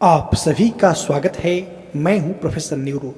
आप सभी का स्वागत है। मैं हूं प्रोफेसर न्यूरो।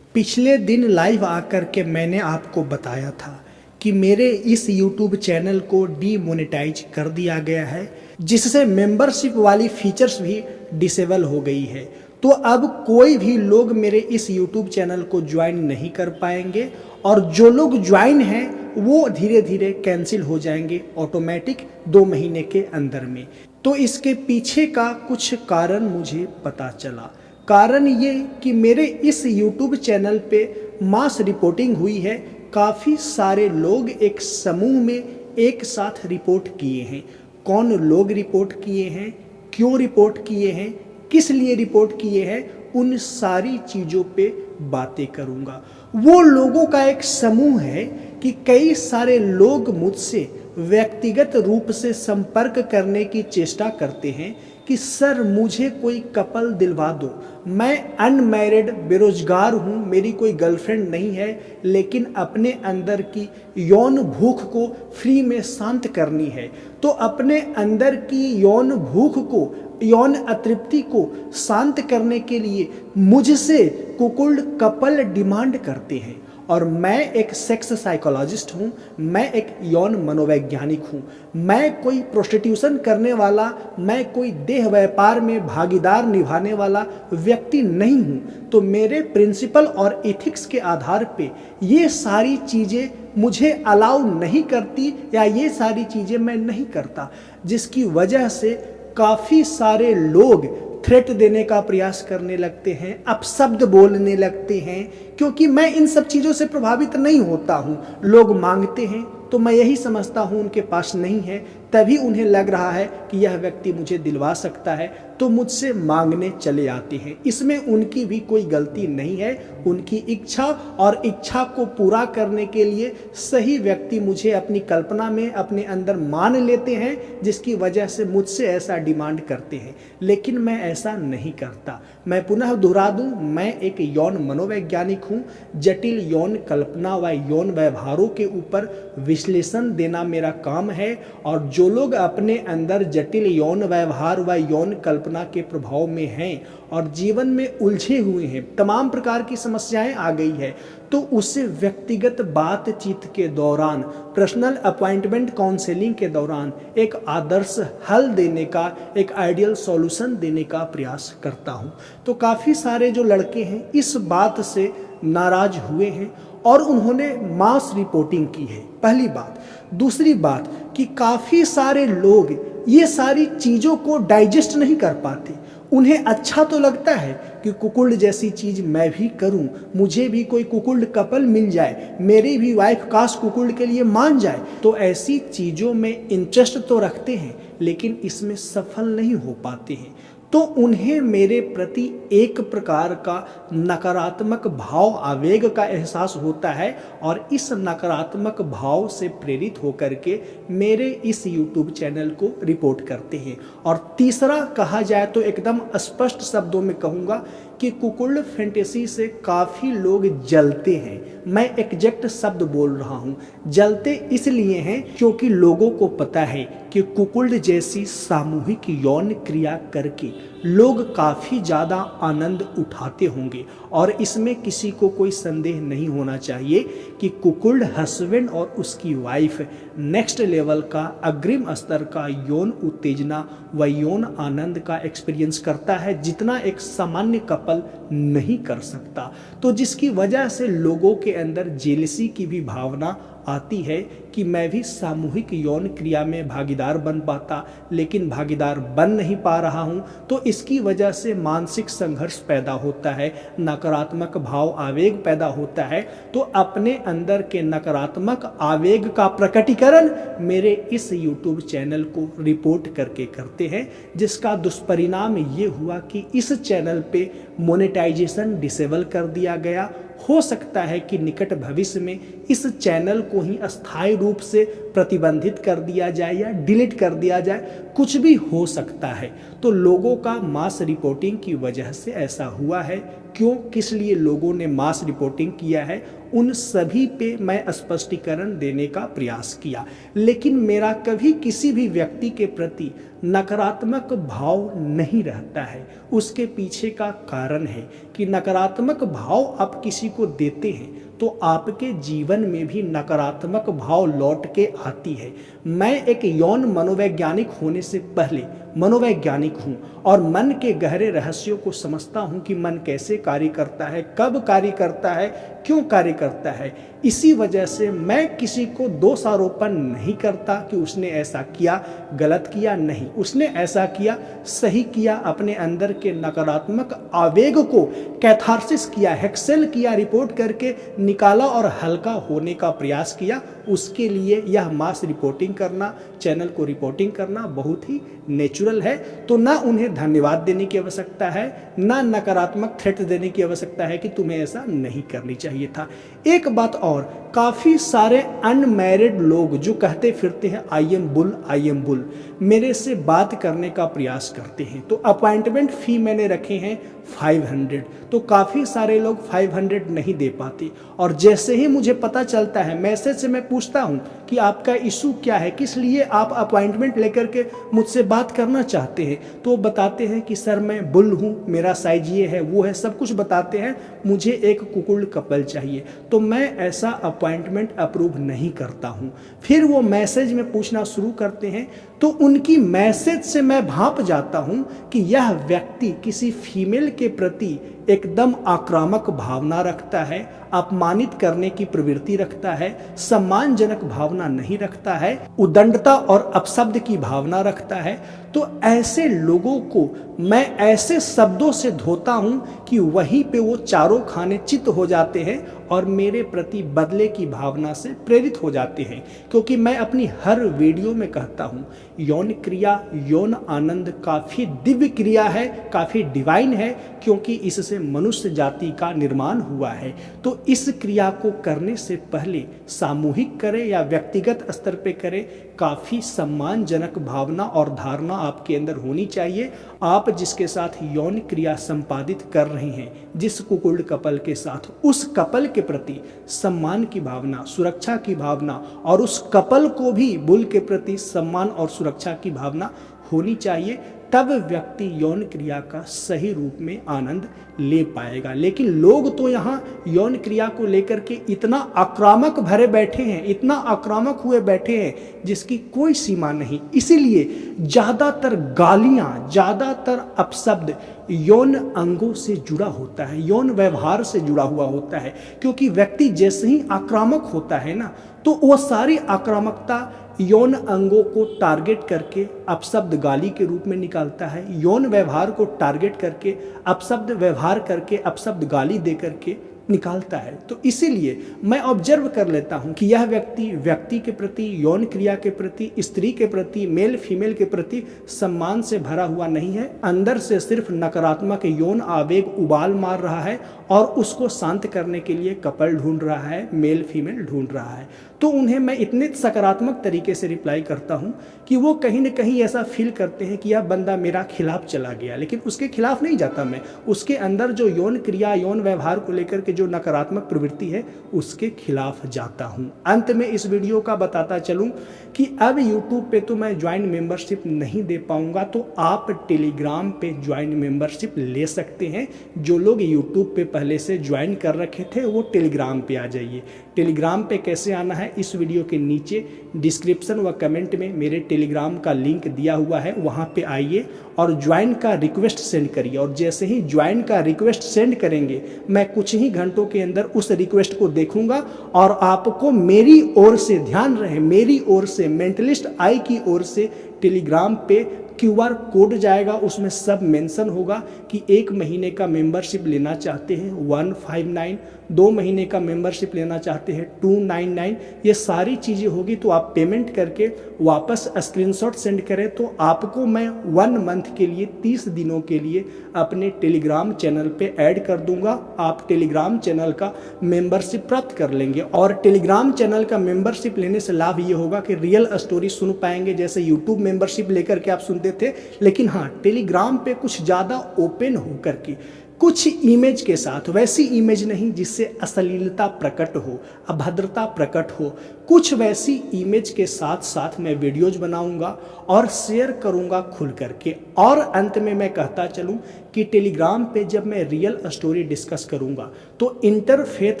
पिछले दिन लाइव आकर के मैंने आपको बताया था कि मेरे इस YouTube चैनल को डीमोनेटाइज कर दिया गया है, जिससे मेंबरशिप वाली फीचर्स भी डिसेबल हो गई है। तो अब कोई भी लोग मेरे इस YouTube चैनल को ज्वाइन नहीं कर पाएंगे और जो लोग ज्वाइन हैं वो धीरे धीरे कैंसिल हो जाएंगे ऑटोमेटिक 2 महीने के अंदर में। तो इसके पीछे का कुछ कारण मुझे पता चला। कारण ये कि मेरे इस YouTube चैनल पे मास रिपोर्टिंग हुई है। काफ़ी सारे लोग एक समूह में एक साथ रिपोर्ट किए हैं। कौन लोग रिपोर्ट किए हैं, क्यों रिपोर्ट किए हैं, किस लिए रिपोर्ट किए हैं, उन सारी चीज़ों पे बातें करूँगा। वो लोगों का एक समूह है कि कई सारे लोग मुझसे व्यक्तिगत रूप से संपर्क करने की चेष्टा करते हैं कि सर मुझे कोई कपल दिलवा दो। मैं अनमैरिड बेरोजगार हूँ, मेरी कोई गर्लफ्रेंड नहीं है, लेकिन अपने अंदर की यौन भूख को फ्री में शांत करनी है। तो अपने अंदर की यौन भूख को, यौन अतृप्ति को शांत करने के लिए मुझसे कुकुल्ड कपल डिमांड करते हैं। और मैं एक सेक्स साइकोलॉजिस्ट हूँ, मैं एक यौन मनोवैज्ञानिक हूँ। मैं कोई प्रोस्टिट्यूशन करने वाला, मैं कोई देह व्यापार में भागीदार निभाने वाला व्यक्ति नहीं हूँ। तो मेरे प्रिंसिपल और एथिक्स के आधार पे ये सारी चीज़ें मुझे अलाउ नहीं करती, या ये सारी चीज़ें मैं नहीं करता, जिसकी वजह से काफ़ी सारे लोग थ्रेट देने का प्रयास करने लगते हैं, अपशब्द बोलने लगते हैं, क्योंकि मैं इन सब चीज़ों से प्रभावित नहीं होता हूँ। लोग मांगते हैं तो मैं यही समझता हूँ उनके पास नहीं है, तभी उन्हें लग रहा है कि यह व्यक्ति मुझे दिलवा सकता है, तो मुझसे मांगने चले आते हैं। इसमें उनकी भी कोई गलती नहीं है, उनकी इच्छा, और इच्छा को पूरा करने के लिए सही व्यक्ति मुझे अपनी कल्पना में अपने अंदर मान लेते हैं, जिसकी वजह से मुझसे ऐसा डिमांड करते हैं। लेकिन मैं ऐसा नहीं करता। मैं पुनः दोहरा दूं, मैं एक यौन मनोवैज्ञानिक हूँ। जटिल यौन कल्पना व यौन व्यवहारों के ऊपर विश्लेषण देना मेरा काम है, और जो लोग अपने अंदर जटिल यौन व्यवहार व यौन कल्पना के प्रभाव में हैं और जीवन में उलझे हुए हैं, तमाम प्रकार की समस्याएं आ गई है, तो उसे व्यक्तिगत बातचीत के दौरान, पर्सनल अपॉइंटमेंट काउंसलिंग के दौरान एक आदर्श हल देने का, एक आइडियल सॉल्यूशन देने का प्रयास करता हूं। तो काफ़ी सारे जो लड़के हैं इस बात से नाराज हुए हैं और उन्होंने मास रिपोर्टिंग की है, पहली बात। दूसरी बात कि काफ़ी सारे लोग ये सारी चीज़ों को डाइजेस्ट नहीं कर पाते। उन्हें अच्छा तो लगता है कि कुकुल्ड जैसी चीज़ मैं भी करूं, मुझे भी कोई कुकुल्ड कपल मिल जाए, मेरी भी वाइफ काश कुकुल्ड के लिए मान जाए। तो ऐसी चीज़ों में इंटरेस्ट तो रखते हैं, लेकिन इसमें सफल नहीं हो पाते हैं। तो उन्हें मेरे प्रति एक प्रकार का नकारात्मक भाव, आवेग का एहसास होता है, और इस नकारात्मक भाव से प्रेरित होकर के मेरे इस YouTube चैनल को रिपोर्ट करते हैं। और तीसरा कहा जाए तो एकदम स्पष्ट शब्दों में कहूँगा कि कुकुल्ड फैंटेसी से काफ़ी लोग जलते हैं। मैं एग्जैक्ट शब्द बोल रहा हूँ, जलते इसलिए हैं क्योंकि लोगों को पता है कि कुकुल्ड जैसी सामूहिक यौन क्रिया करके लोग काफ़ी ज़्यादा आनंद उठाते होंगे। और इसमें किसी को कोई संदेह नहीं होना चाहिए कि कुकुल्ड हस्बैंड और उसकी वाइफ नेक्स्ट लेवल का, अग्रिम स्तर का यौन उत्तेजना व यौन आनंद का एक्सपीरियंस करता है, जितना एक सामान्य कपल नहीं कर सकता। तो जिसकी वजह से लोगों के अंदर जेलसी की भी भावना आती है कि मैं भी सामूहिक यौन क्रिया में भागीदार बन पाता, लेकिन भागीदार बन नहीं पा रहा हूं। तो इसकी वजह से मानसिक संघर्ष पैदा होता है, नकारात्मक भाव, आवेग पैदा होता है। तो अपने अंदर के नकारात्मक आवेग का प्रकटीकरण मेरे इस YouTube चैनल को रिपोर्ट करके करते हैं, जिसका दुष्परिणाम ये हुआ कि इस चैनल पे मोनेटाइजेशन डिसेबल कर दिया गया। हो सकता है कि निकट भविष्य में इस चैनल को ही अस्थायी रूप से प्रतिबंधित कर दिया जाए या डिलीट कर दिया जाए, कुछ भी हो सकता है। तो लोगों का मास रिपोर्टिंग की वजह से ऐसा हुआ है। क्यों, किस लिए लोगों ने मास रिपोर्टिंग किया है उन सभी पे मैं स्पष्टीकरण देने का प्रयास किया। लेकिन मेरा कभी किसी भी व्यक्ति के प्रति नकारात्मक भाव नहीं रहता है। उसके पीछे का कारण है कि नकारात्मक भाव आप किसी को देते हैं तो आपके जीवन में भी नकारात्मक भाव लौट के आती है। मैं एक यौन मनोवैज्ञानिक होने से पहले मनोवैज्ञानिक हूँ और मन के गहरे रहस्यों को समझता हूँ कि मन कैसे कार्य करता है, कब कार्य करता है, क्यों कार्य करता है। इसी वजह से मैं किसी को दोषारोपण नहीं करता कि उसने ऐसा किया, गलत किया। नहीं, उसने ऐसा किया, सही किया, अपने अंदर के नकारात्मक आवेग को कैथार्सिस किया, हेक्सेल किया, रिपोर्ट करके निकाला और हल्का होने का प्रयास किया। उसके लिए यह मास रिपोर्टिंग करना, चैनल को रिपोर्टिंग करना बहुत ही नेचुरल है। तो ना उन्हें धन्यवाद देने की आवश्यकता है, ना नकारात्मक थ्रेट देने की आवश्यकता है कि तुम्हें ऐसा नहीं करनी चाहिए था। एक बात और, काफ़ी सारे अनमैरिड लोग जो कहते फिरते हैं आई एम बुल, मेरे से बात करने का प्रयास करते हैं। तो अपॉइंटमेंट फ़ी मैंने रखे हैं 500, तो काफ़ी सारे लोग 500 नहीं दे पाते। और जैसे ही मुझे पता चलता है, मैसेज से मैं पूछता हूं कि आपका इशू क्या है, किस लिए आप अपॉइंटमेंट लेकर के मुझसे बात करना चाहते हैं, तो बताते हैं कि सर मैं बुल हूं, मेरा साइज ये है, वो है, सब कुछ बताते हैं। मुझे एक कुकुड़ कपल चाहिए, तो मैं ऐसा अपॉइंटमेंट अप्रूव नहीं करता हूं। फिर वो मैसेज में पूछना शुरू करते हैं, तो उनकी मैसेज से मैं भांप जाता हूं कि यह व्यक्ति किसी फीमेल के प्रति एकदम आक्रामक भावना रखता है, अपमानित करने की प्रवृत्ति रखता है, सम्मानजनक भावना नहीं रखता है, उदंडता और अपशब्द की भावना रखता है। तो ऐसे लोगों को मैं ऐसे शब्दों से धोता हूं कि वहीं पे वो चारों खाने चित्त हो जाते हैं और मेरे प्रति बदले की भावना से प्रेरित हो जाते हैं। क्योंकि मैं अपनी हर वीडियो में कहता हूं, यौन क्रिया, यौन आनंद काफ़ी दिव्य क्रिया है, काफ़ी डिवाइन है, क्योंकि इससे मनुष्य जाति का निर्माण हुआ है। तो इस क्रिया को करने से पहले सामूहिक करें या व्यक्तिगत स्तर पे करें, काफ़ी सम्मानजनक भावना और धारणा आपके अंदर होनी चाहिए। आप जिसके साथ यौन क्रिया संपादित कर रहे हैं, जिस कुकुड़ कपल के साथ, उस कपल के प्रति सम्मान की भावना, सुरक्षा की भावना, और उस कपल को भी बुल के प्रति सम्मान और सुरक्षा की भावना होनी चाहिए। तब व्यक्ति यौन क्रिया का सही रूप में आनंद ले पाएगा। लेकिन लोग तो यहाँ यौन क्रिया को लेकर के इतना आक्रामक भरे बैठे हैं, इतना आक्रामक हुए बैठे हैं जिसकी कोई सीमा नहीं। इसीलिए ज़्यादातर गालियाँ, ज़्यादातर अपशब्द यौन अंगों से जुड़ा होता है, यौन व्यवहार से जुड़ा हुआ होता है। क्योंकि व्यक्ति जैसे ही आक्रामक होता है ना, तो वह सारी आक्रामकता यौन अंगों को टारगेट करके अपशब्द गाली के रूप में निकालता है, यौन व्यवहार को टारगेट करके अपशब्द व्यवहार करके अपशब्द गाली दे करके निकालता है। तो इसीलिए मैं ऑब्जर्व कर लेता हूं कि यह व्यक्ति के प्रति, यौन क्रिया के प्रति, स्त्री के प्रति, मेल फीमेल के प्रति सम्मान से भरा हुआ नहीं है। अंदर से सिर्फ नकारात्मक यौन आवेग उबाल मार रहा है और उसको शांत करने के लिए कपल ढूंढ रहा है, मेल फीमेल ढूंढ रहा है। तो उन्हें मैं इतने सकारात्मक तरीके से रिप्लाई करता हूं कि वो कहीं न कहीं ऐसा फील करते हैं कि यह बंदा मेरा खिलाफ चला गया। लेकिन उसके खिलाफ नहीं जाता मैं, उसके अंदर जो यौन क्रिया, यौन व्यवहार को लेकर के जो नकारात्मक प्रवृत्ति है, उसके खिलाफ जाता हूं। अंत में इस वीडियो का बताता चलूं कि अब यूट्यूब पे तो मैं ज्वाइन मेंबरशिप नहीं दे पाऊंगा, तो आप टेलीग्राम पे ज्वाइन मेंबरशिप ले सकते हैं। जो लोग यूट्यूब पे पहले से ज्वाइन कर रखे थे वो टेलीग्राम पे आ जाइए। टेलीग्राम पे कैसे आना है, इस वीडियो के नीचे डिस्क्रिप्शन व कमेंट में मेरे टेलीग्राम का लिंक दिया हुआ है, वहाँ पे आइए और ज्वाइन का रिक्वेस्ट सेंड करिए। और जैसे ही ज्वाइन का रिक्वेस्ट सेंड करेंगे, मैं कुछ ही घंटों के अंदर उस रिक्वेस्ट को देखूंगा और आपको मेरी ओर से, ध्यान रहे, मेरी ओर से, मेंटलिस्ट आई की ओर से टेलीग्राम पे QR कोड जाएगा। उसमें सब मेंशन होगा कि 1 महीने का मेंबरशिप लेना चाहते हैं 159, 2 महीने का मेंबरशिप लेना चाहते हैं 299। ये सारी चीज़ें होगी। तो आप पेमेंट करके वापस स्क्रीनशॉट सेंड करें तो आपको मैं 1 मंथ के लिए, 30 दिनों के लिए अपने टेलीग्राम चैनल पे ऐड कर दूंगा। आप टेलीग्राम चैनल का मेंबरशिप प्राप्त कर लेंगे। और टेलीग्राम चैनल का मेंबरशिप लेने से लाभ ये होगा कि रियल स्टोरी सुन पाएंगे, जैसे यूट्यूब मेंबरशिप लेकर के आप सुनते थे। लेकिन हाँ, टेलीग्राम पे कुछ ज़्यादा ओपन होकर के कुछ इमेज के साथ, वैसी इमेज नहीं जिससे अश्लीलता प्रकट हो, अभद्रता प्रकट हो, कुछ वैसी इमेज के साथ साथ मैं वीडियोज बनाऊंगा और शेयर करूंगा खुल करके। और अंत में मैं कहता चलूं कि टेलीग्राम पे जब मैं रियल स्टोरी डिस्कस करूंगा तो इंटरफेथ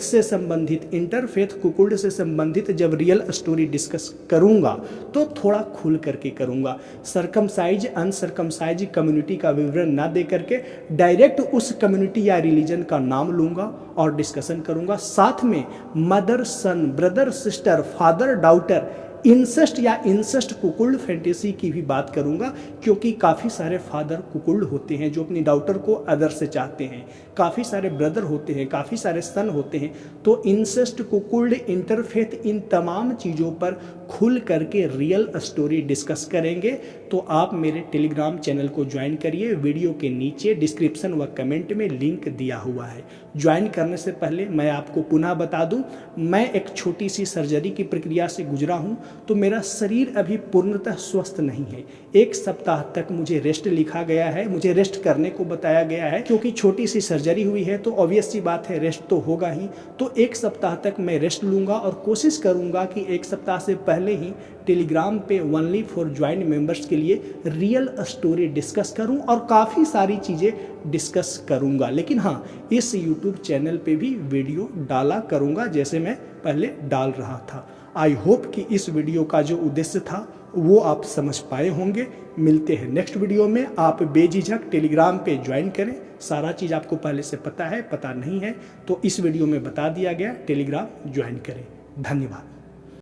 से संबंधित, इंटरफेथ कुकुल्ड से संबंधित जब रियल स्टोरी डिस्कस करूंगा तो थोड़ा खुल करके करूंगा। सरकमसाइज अनसरकमसाइज कम्युनिटी का विवरण ना दे करके डायरेक्ट उस कम्युनिटी या रिलीजन का नाम लूंगा और डिस्कशन करूंगा। साथ में मदर सन, brother sister, father daughter, incest या इंसेस्ट कुकुल्ड फैंटेसी की भी बात करूंगा, क्योंकि काफ़ी सारे फादर कुकुल्ड होते हैं जो अपनी डाउटर को अदर से चाहते हैं, काफ़ी सारे ब्रदर होते हैं, काफ़ी सारे सन होते हैं। तो इंसेस्ट, कुकुल्ड, इंटरफेथ, इन तमाम चीज़ों पर खुल करके रियल स्टोरी डिस्कस करेंगे। तो आप मेरे टेलीग्राम चैनल को ज्वाइन करिए, वीडियो के नीचे डिस्क्रिप्शन व कमेंट में लिंक दिया हुआ है। ज्वाइन करने से पहले मैं आपको पुनः बता दूं, मैं एक छोटी सी सर्जरी की प्रक्रिया से गुजरा हूं, तो मेरा शरीर अभी पूर्णतः स्वस्थ नहीं है। 1 सप्ताह तक मुझे रेस्ट लिखा गया है, मुझे रेस्ट करने को बताया गया है, क्योंकि छोटी सी सर्जरी हुई है तो ऑब्वियस सी बात है रेस्ट तो होगा ही। तो 1 सप्ताह तक मैं रेस्ट लूँगा और कोशिश करूँगा कि 1 सप्ताह से पहले ही टेलीग्राम पे ओनली फॉर ज्वाइन मेंबर्स के लिए रियल स्टोरी डिस्कस करूं और काफ़ी सारी चीज़ें डिस्कस करूंगा। लेकिन हाँ, इस यूट्यूब चैनल पे भी वीडियो डाला करूंगा जैसे मैं पहले डाल रहा था। आई होप कि इस वीडियो का जो उद्देश्य था वो आप समझ पाए होंगे। मिलते हैं नेक्स्ट वीडियो में। आप बेझिझक टेलीग्राम पे ज्वाइन करें, सारा चीज़ आपको पहले से पता है, पता नहीं है तो इस वीडियो में बता दिया गया, टेलीग्राम ज्वाइन करें। धन्यवाद।